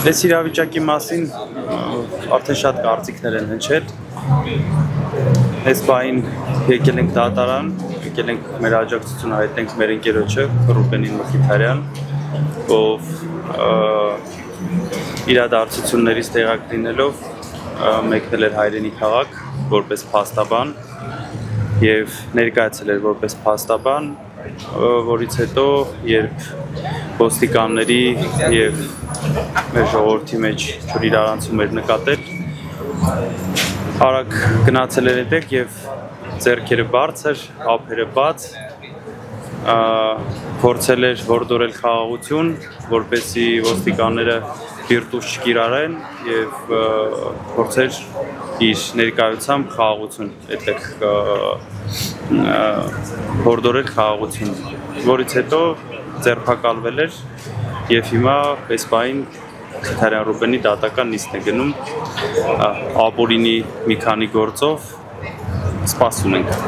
Այս իրավիճակի մասին արդեն շատ կարծիքներ են հնչել։ Այս պահին եկել ենք դատարան, եկել ենք մեր աջակցությունը հայտնենք մեր ընկերոջը Ռուբենին Մխիթարյան, ով իրադարձություններից տեղյակ լինելով մեկնել էր հայրենի քաղաք որպես փաստաբան եւ ներկայացել էր որպես փաստաբան, որից հետո երբ ոստիկանների եւ մեր ժողովրդի մեջ ջուր իրարանցում էր նկատել, արագ գնացել էր հետեք եւ ձեռքերը բարձր, ափերը բաց, փորձել էր հորդորել խաղաղություն, որպեսզի ոստիկանները բիրտուս չկիրառեն եւ փորձեր իր ներկայությամբ խաղաղություն այդտեղ հորդորել խաղաղություն, որից հետո ձերբակալվել էր եւ հիմա այս պահին Մխիթարյան Ռուբենի դատական նիստ է գնում ապօրինի մի քանի գործով սպասում ենք